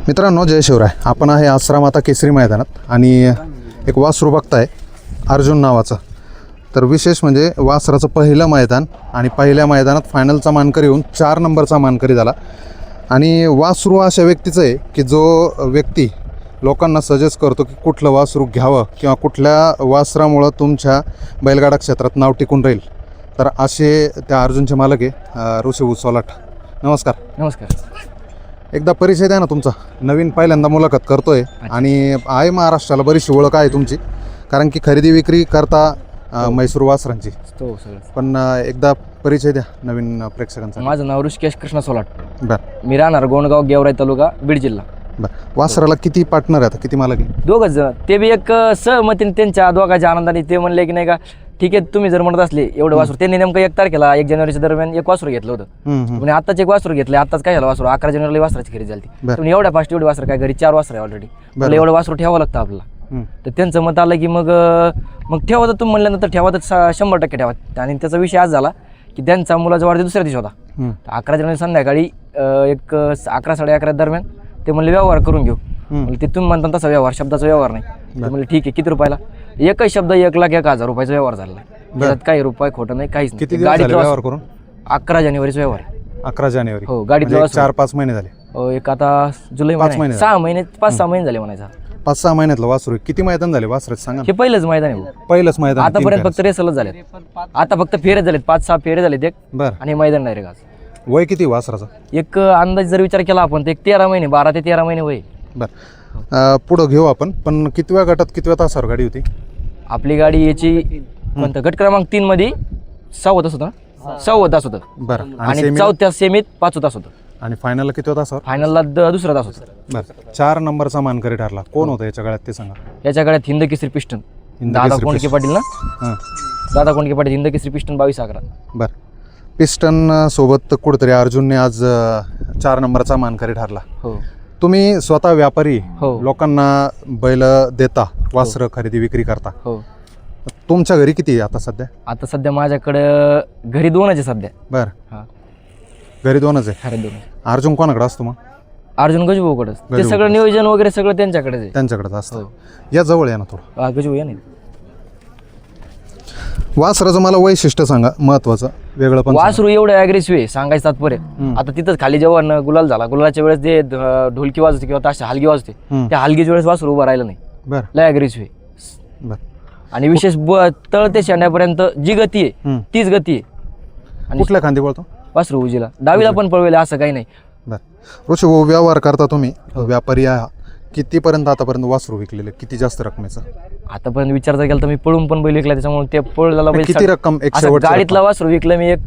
मित्रांनो, जय शिवराय. आपण आहे आश्रमाता केसरी मैदानात आणि एक वासरू बघताय अर्जुन नावाचं. तर विशेष म्हणजे वासराचं पहिलं मैदान आणि पहिल्या मैदानात फायनलचा मानकरी होऊन 4 नंबरचा मानकरी झाला. आणि वासरू अशा व्यक्तीचं आहे की जो व्यक्ती लोकांना सजेस्ट करतो की कुठलं वासरू घ्यावं किंवा कुठल्या वासरामुळं तुमच्या बैलगाडा क्षेत्रात नाव टिकून राहील. तर असे त्या अर्जुनचे मालक आहे ऋषी सोलाट. नमस्कार. नमस्कार. एकदा परिचय द्या ना तुमचा. नवीन पहिल्यांदा मुलाखत करतोय आणि आहे महाराष्ट्राला बरीचशी ओळख आहे तुमची, कारण की खरेदी विक्री करता म्हैसूर वासरांची. पण एकदा परिचय द्या नवीन प्रेक्षकांचा. माझं नाव ऋषिकेश कृष्ण सोलाट. बरं. मी राहणार गोंडगाव गेवराई तालुका बीड जिल्हा. बरं. वासराला किती पार्टनर आहेत, किती मालक आहे? दोघंच जण. ते बी एक सहमतीने त्यांच्या दोघांच्या आनंदाने ते म्हणले की नाही का ठीक आहे, तुम्ही जर म्हणत असले एवढं वासरू. त्यांनी नेमकं 1 तारखेला 1 जानेवारीच्या दरम्यान एक वासरू घेतलं होतं. म्हणजे आताच एक वासरू घेतलं. आताच काय झालं वासरू 11 जानेवारीला वासराची खरेदी झाली. तुम्ही एवढ्या फास्ट एवढी वासर काय घरी 4 वासर आहे ऑलरेडी. मला एवढं वासरू ठेवावं लागतं आपल्याला. तर त्यांचं मत आलं की मग ठेवा. तर तुम्ही म्हणल्यानंतर ठेवा तर 100% ठेवा. आणि त्याचा विषय आज झाला की त्यांचा मुलाचा वाढदिवस दुसऱ्या दिवशी होता. 11 जानेवारी संध्याकाळी एक 11-11:30 दरम्यान ते म्हणले व्यवहार करून घेऊ. म्हणजे ते तुम्ही म्हणता तसा व्यवहार, शब्दाचा व्यवहार नाही. ते म्हणले ठीक आहे, किती रुपयाला? एकच शब्द 1,01,000 रुपयाचा व्यवहार झाला. त्यात काही रुपये खोटं नाही, काहीच नाही. गाडीचा व्यवहार करून 11 जानेवारीचा व्यवहार. 11 जानेवारी. हो, गाडीतला 4-5 महिने झाले. एक आता जुलै 5 महिने 6 महिने 5-6 महिने झाले म्हणायचा. 5-6 महिन्यातलं वासरू. किती मैदान झाले वासराचे सांगा? हे पहिलंच मैदान आहे. पहिलंच मैदान. आतापर्यंत फक्त रेसलच झालेत. आता फक्त फेरे झालेत, 5-6 फेरे झालेत एक. बरं. आणि मैदान नाही रे आज. वय किती वासराचं? एक अंदाज जर विचार केला आपण तर एक 13 महिने, 12 ते 13 महिने वय. बरं. पुढं घेऊ आपण. पण कितव्या गटात कितव्या तासावर गाडी होती आपली गाडी? याची कोणतं गट क्रमांक 3 मध्ये 6 तास होतं ना? 6 तास होतं. बरं. आणि 4थ्या सेमीत 5 तास होतं. आणि फायनलला किती तासावर? फायनलला दुसरा तास होता. बरं. 4 नंबरचा मानकरी ठरला. कोण होतं याच्या गळ्यात ते सांगा. याच्या गळ्यात हिंद केसरी पिस्टन. दादा कोंडके पाटील ना? दादा कोंडके पाटील हिंद केसरी पिस्टन 22-11. बरं. पिस्टन सोबत कुठेतरी अर्जुनने आज 4 नंबरचा मानकरी ठरला. हो. तुम्ही स्वतः व्यापारी, हो. लोकांना बैल देता, वासरं खरेदी विक्री करता. हो. तुमच्या घरी किती आहे आता सध्या? आता सध्या माझ्याकडं घरी 2च आहे सध्या. बरं. हा, घरी 2च आहे. खरं 2. अर्जुन कोणाकडे असतो मग? अर्जुन गजभाऊकडेच. ते सगळं नियोजन वगैरे सगळं त्यांच्याकडेच आहे. त्यांच्याकडेच असतं. या जवळ या ना थोडं. गजभाऊ या नाही. वासराचं मला वैशिष्ट्य सांगा महत्वाचं, वेगळं पण. वासरू एवढं ॲग्रेसिव्ह आहे, सांगायचं तात्पर्य. आता तिथंच खाली जेव्हा गुलाल झाला, गुलालाच्या वेळेस जे ढोलकी वाजते किंवा ताशा हलगी वाजते, त्या हलगीच्या वेळेस वासरू उभं राहिलं नाही. बरं. लय ॲग्रेसिव्ह आहे. बरं. आणि विशेष तळ ते शेंड्यापर्यंत जी गती आहे तीच गती आहे. आणि कुठल्या खांदी बोलतो वासरू उजीला डावीला पण पळवेल असं काही नाही. बरं. ऋषी भाऊ, व्यवहार करता तुम्ही, व्यापारी आहे. कितीपर्यंत आतापर्यंत वासरू विकलेले? किती जास्त रकमेचं? आतापर्यंत विचार जर केला तर मी पळून पण बैल विकला, त्याच्यामुळे ते पळला बैल किती रक्कम? गाडीतला वासरू विकलं मी. एक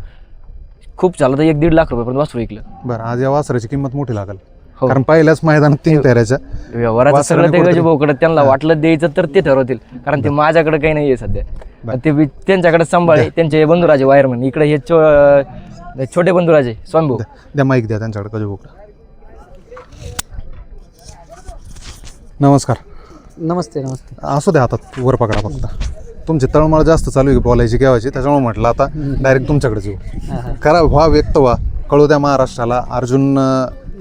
खूप झालं तर 1-1.5 लाख रुपये वासरू विकलं. बरं. आज या वासराची किंमत मोठी लागेल. हो. कारण पहिल्याच मैदानात 3 फेऱ्याच्या व्यवहाराचं सगळं ते गजभाऊकडे. त्यांना वाटलं द्यायचं तर ते ठरवतील, कारण ते माझ्याकडे काही नाहीये सध्या. ते त्यांच्याकडे सांभाळे. त्यांचे बंधुराजे वायरमन इकडे हे छोटे बंधुराजे स्वामीभाऊ. द्या माईक द्या त्यांच्याकडे गजभाऊकडे. नमस्कार. नमस्ते. नमस्ते. असू द्या, हातात वर पकडा फक्त. तुमची तळमळ जास्त चालू आहे बोलायची केव्हाची, त्याच्यामुळे म्हटलं आता डायरेक्ट तुमच्याकडे येऊ. करा, व्हा व्यक्त व्हा, कळू द्या महाराष्ट्राला अर्जुन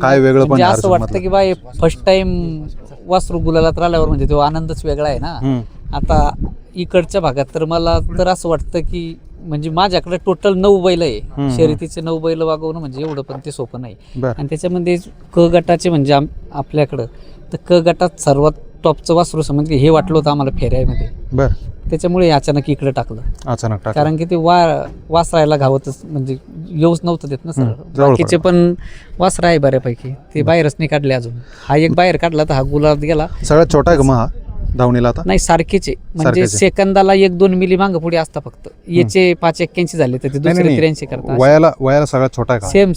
काय वेगळं. पण असं वाटतं की बाय फर्स्ट टाइम वासरू गुलालात राहिल्यावर म्हणजे तो आनंदच वेगळा आहे ना. आता इकडच्या भागात तर मला तर असं वाटतं की म्हणजे माझ्याकडे टोटल 9 बैल आहे. शर्यतीचे 9 बैल वागवणं म्हणजे एवढं पण ते सोपं नाही. आणि त्याच्यामध्ये क गटाचे म्हणजे आपल्याकडं तर क गटात सर्वात टॉपचं वासरू समज हे वाटलं होतं आम्हाला फेऱ्यामध्ये. बरं. त्याच्यामुळे अचानक इकडे टाकलं. अचानक टाकलं कारण की ते वासरायला घावतच म्हणजे येऊच नव्हतं देत ना सर. बाकीचे पण वासरा आहे बऱ्यापैकी, ते बाहेरच नाही काढले अजून. हा एक बाहेर काढला तर हा गुलाब गेला. सगळ्यात छोटा आहे का मग हा धावणीला आता? नाही, सारखेचे म्हणजे सेकंदाला 1-2 मिली मागं पुढे असता फक्त. याचे 5-81 झाले तर ते दुसरे 83 करतात. वयाला सगळ्यात छोटा आहे का? सेम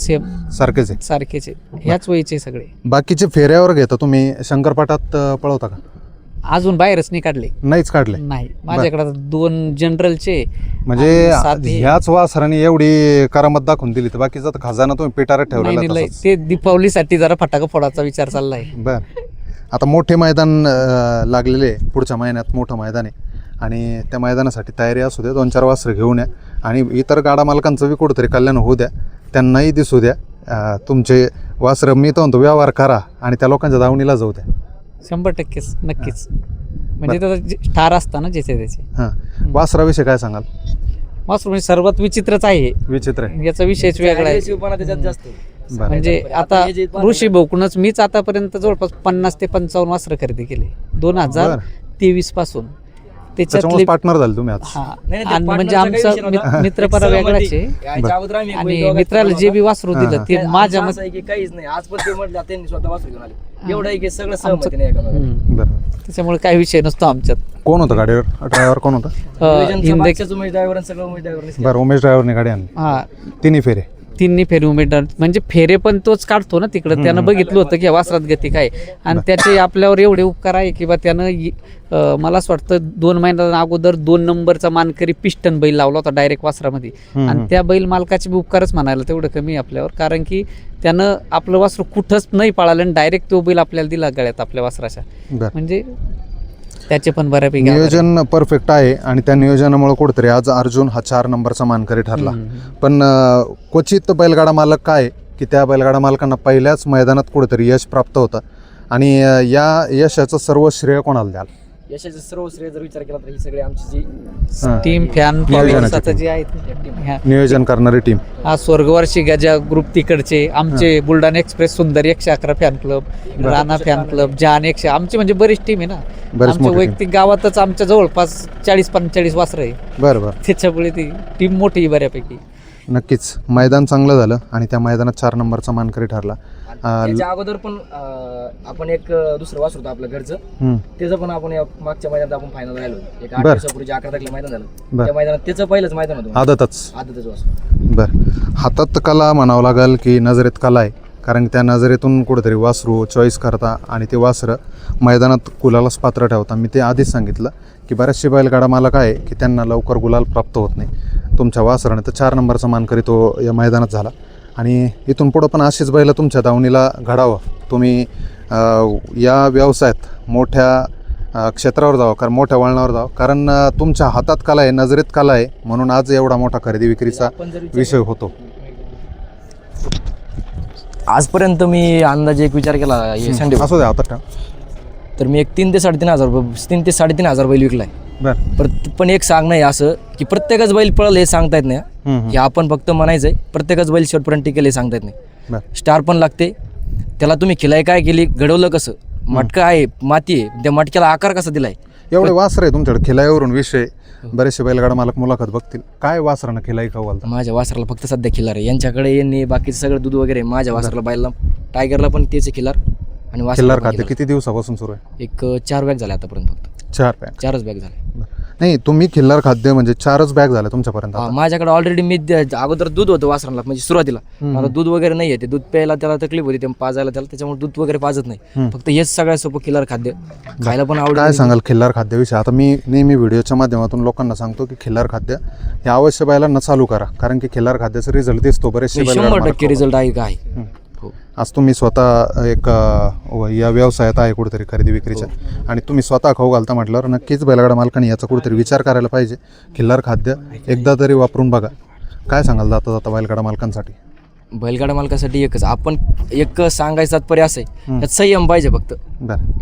सारखेच आहे. सारखेचे ह्याच वयचे सगळे. बाकीचे फेऱ्यावर घेता तुम्ही, शंकरपाटात पळवता का? अजून बाहेरच नाही काढले. नाहीच काढले? नाही. माझ्याकडे 2 जनरलचे म्हणजे ह्याच वासराने एवढी करामत दाखवून दिली, तर बाकीचा खजाना तुम्ही पिटाऱ्यात ठेवलेला. ते दीपावलीसाठी जरा फटाका फोडायचा विचार चाललाय. बर. आता मोठे मैदान लागलेले, पुढच्या महिन्यात मोठं मैदान आहे आणि त्या मैदानासाठी तयारी असू द्या. 2-4 वासरं घेऊन या आणि इतर गाडा मालकांचं बी कुठंतरी कल्याण होऊ द्या, त्यांनाही दिसू द्या तुमचे वासरं मी तर म्हणतो व्यवहार करा आणि त्या लोकांच्या दावणीला जाऊ द्या. 100% नक्कीच. म्हणजे त्याचा स्टार असता ना ज्याचे त्याचे. हां, वासराविषयी काय सांगाल? वासरू म्हणजे सर्वात विचित्रच आहे, विचित्र आहे. याचा विषयच वेगळा आहे. aggressive-पणा त्याच्यात जास्त आहे. बरं. म्हणजे आता हे जे पाहतो ऋषी भाऊकडूनच मीच आतापर्यंत जवळपास 50 ते 55 वासरं खरेदी केले 2023 पासून. त्याच्यामुळे पार्टनर झाले तुम्ही आज. हा. नाही, ते आणि म्हणजे partner चा काही आमचा विषय नव्हता. मित्रपरा एक वेगळाच सहमती. आहे. याच्या अगोदर आम्ही आणि दोघांचं मित्राला जे बी वासरू हां, दिलं हां. ते माझ्या असं आहे की काहीच नाही. आज पण ते म्हटलं त्यांनी स्वतः वासरू घेऊन आले. एवढं आहे की सगळं सहमतीने एका मागे. बरं. त्याच्यामुळे काही विषय नसतो आमच्यात. कोण होतं गाडीवर? ड्रायव्हर कोण होता? नियोजनचं हिंद मागच्याच उमेश driver आणि सगळं उमेश driver ने बरं, उमेश ड्रायव्हरने गाडी आणली. हा तिन्ही फेरे. तिन्ही फेरी उमेदवार म्हणजे फेरे पण तोच काढतो ना तिकडं. त्यानं बघितलं होतं की या वासरात गती काय, आणि त्याचे आपल्यावर एवढे उपकार आहे की बा त्यानं मला असं वाटतं 2 महिन्या अगोदर 2 नंबरचा मानकरी पिस्टन बैल लावला होता डायरेक्ट वासरामध्ये. आणि त्या बैल मालकाचे बी उपकारच म्हणायला तेवढं कमी आपल्यावर, कारण की त्यानं आपलं वासरू कुठंच नाही पळालं आणि डायरेक्ट तो बैल आपल्याला दिला गळ्यात आपल्या वासराच्या. बरं. म्हणजे त्याचे पण बऱ्यापैकी आभार आहे. नियोजन परफेक्ट आहे आणि त्या नियोजनामुळे कुठेतरी आज अर्जुन हा 4 नंबरचा मानकरी ठरला. पण क्वचित बैलगाडा मालक काय की त्या बैलगाडा मालकांना पहिल्याच मैदानात कुठेतरी यश प्राप्त होतं आणि या यशाचं सर्व श्रेय कोणाला द्याल? यशाचं सर्व श्रेय जर विचार केला तर ही सगळी आमची जी टीम फॅन नियोजनाची आता team. जे आहेत ह्या नियोजन करणारी टीम. हा स्वर्गवार्षी गजा ग्रुप तिकडचे आमचे बुलढाणा एक्सप्रेस सुंदर 111 fan club, Rana fan club, जान 100 आमची म्हणजे बरीच टीम आहे ना. बरीच आमच्या मोठी वैयक्तिक गावातच आमच्या जवळपास 40-45 वासरं आहे. बरं बरं. त्याच्यामुळे ती टीम मोठी आहे बऱ्यापैकी. नक्कीच मैदान चांगलं झालं आणि त्या मैदानात 4 नंबरचा मानकरी ठरला. त्याच्या अगोदर पण आपण एक दुसरं वासरू होतं आपलं घरचं, त्याचं पण आपण या मागच्या मैदानात आपण फायनल राहिलो. एक 8 दिवसापूर्वी 11 तारखेला मैदान झालं. त्या मैदानात त्याचं पहिलंच मैदान होतं. आदतच. वासरू. बरं. हातात कला म्हणावं लागेल की नजरेत कला आहे, कारण त्या नजरेतून कुठेतरी वासरू चॉईस करता आणि ते वासरं मैदानात गुलालाच पात्र ठेवता. मी ते आधीच सांगितलं की बऱ्याचशे बैलगाडा मालक आहे की त्यांना लवकर गुलाल प्राप्त होत नाही. तुमच्या वासराने तर 4 नंबरचा मानकरी तो या मैदानात झाला आणि इथून पुढं पण अशीच बैलं तुमच्या दावणीला घडावं. तुम्ही या व्यवसायात मोठ्या क्षेत्रावर जावं, कारण मोठ्या वळणावर जावं, कारण तुमच्या हातात कला आहे, नजरेत कला आहे, म्हणून आज एवढा मोठा खरेदी विक्रीचा विषय होतो. आजपर्यंत मी अंदाजे एक विचार केला हे संडे असू द्या आता. तर मी एक 3 ते 3.5 हजार बैल विकलाय. बरं. पण एक सांगणं आहे असं की प्रत्येकच बैल पळल हे सांगता येत नाही की आपण फक्त म्हणायचंय प्रत्येकच बैल शेवटपर्यंत टिकेल हे सांगता येत नाही. स्टार पण लागते त्याला. तुम्ही खिलाई काय केली, घडवलं कसं, मटका आहे, माती आहे, त्या मटक्याला आकार कसा दिलाय. एवढे वासर आहे तुमच्याकडे. खिलाईवरून विषय बरेचसे बैलगाडा मालक मुलाखत बघतील. काय वासरानं खिलाई खाऊ घालतात? माझ्या वासराला फक्त सध्या खिलार आहे. यांच्याकडे यांनी बाकीचं सगळं दूध वगैरे. माझ्या वासराला बैलला टायगरला पण तेच खिलार आणि खिल्लार खाते किती दिवसापासून सुरू आहे? एक 4 बॅग झाले आतापर्यंत. फक्त 4 बॅग. 4च बॅग झाले. नाही, तुम्ही खिल्लार खाद्य म्हणजे 4च बॅग झाले तुमच्यापर्यंत? माझ्याकडे ऑलरेडी मी अगोदर दूध होतं वासराला, म्हणजे सुरुवातीला. आता दूध वगैरे नाही आहे. ते दूध प्यायला त्याला तकलीफ होती, ते पाजायला त्याला, त्याच्यामुळे दूध वगैरे पाजत नाही. फक्त हेच सगळ्यात सोपं खिल्लार खाद्य खायला पण आवडतं. काय सांगाल खिल्लार खाद्याविषयी? आता मी नेहमी व्हिडिओच्या माध्यमातून लोकांना सांगतो की खिल्लार खाद्य हे अवश्य बैलांना चालू करा, कारण की खिल्लार खाद्याचा रिझल्ट दिसतो. बरेचसे 100% रिझल्ट आहे का आहे. आज तुम्ही स्वतः एक या व्यवसायात आहे कुठेतरी खरेदी विक्रीच्या, आणि तुम्ही स्वतः खाऊ घालता म्हटल्यावर नक्कीच बैलगाडा मालकांनी याचा कुठेतरी विचार करायला पाहिजे. खिल्लार खाद्य एकदा तरी वापरून बघा. काय सांगाल जाता जाता बैलगाडा मालकांसाठी? बैलगाडा मालकासाठी एकच आपण एक सांगायचं तात्पर्य असं आहे, त्यात संयम पाहिजे फक्त.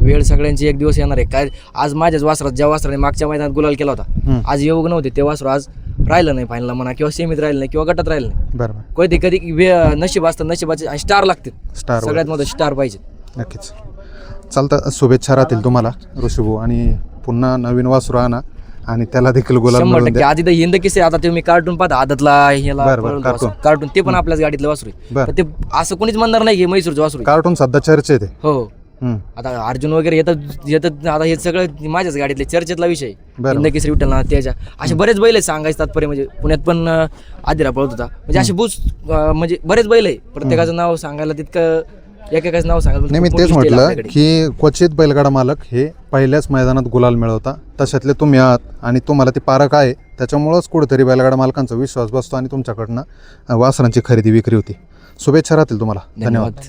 वेळ सगळ्यांची एक दिवस येणार आहे. काय आज माझ्याच वासरात, ज्या वासराने मागच्या मैदानात गुलाल केला होता, आज योग नव्हते ते वासरू आज राहिलं नाही फायनलला म्हणा, किंवा सेमीत राहिलं नाही, किंवा गटात राहिलं नाही. बरोबर. कधी कधी नशीब असतं, नशिबाचे आणि स्टार लागते. स्टार सगळ्यात मोठं स्टार पाहिजे. नक्कीच. चालतं. शुभेच्छा राहतील तुम्हाला ऋषीभाऊ, आणि पुन्हा नवीन वासरू आणा आणि त्याला देखील गुलाल मिळवून 100%. द्या. आधी तर हिंद किस्से, आता तुम्ही कार्टून पाहता आदतला ह्याला कार्टून, ते पण आपल्याच गाडीतलं वासरू आहे. ते असं कोणीच म्हणणार नाही की म्हैसूरचं वासरू. कार्टून सध्या चर्चेत आहे. हो. आता अर्जुन वगैरे येतात आता हे सगळं माझ्याच गाडीतले चर्चेतला विषय. हिंद केसरी विठ्ठल ना त्याच्या असे बरेच बैल आहे सांगायचं तात्पर्य. म्हणजे पुण्यात पण आदिरा पळत होता, म्हणजे असे म्हणजे बरेच बैल आहे. प्रत्येकाचं नाव सांगायला तितकं एकेकाचं नाव सांगायला नाही, मी तेच म्हटलं की क्वचित बैलगाडा मालक हे पहिल्याच मैदानात गुलाल मिळवता, तशातले तुम्ही आहात आणि तुम्हाला ती पारख आहे. त्याच्यामुळंच कुठेतरी बैलगाडा मालकांचा विश्वास बसतो आणि तुमच्याकडनं वासरांची खरेदी विक्री होती. शुभेच्छा राहतील तुम्हाला. धन्यवाद.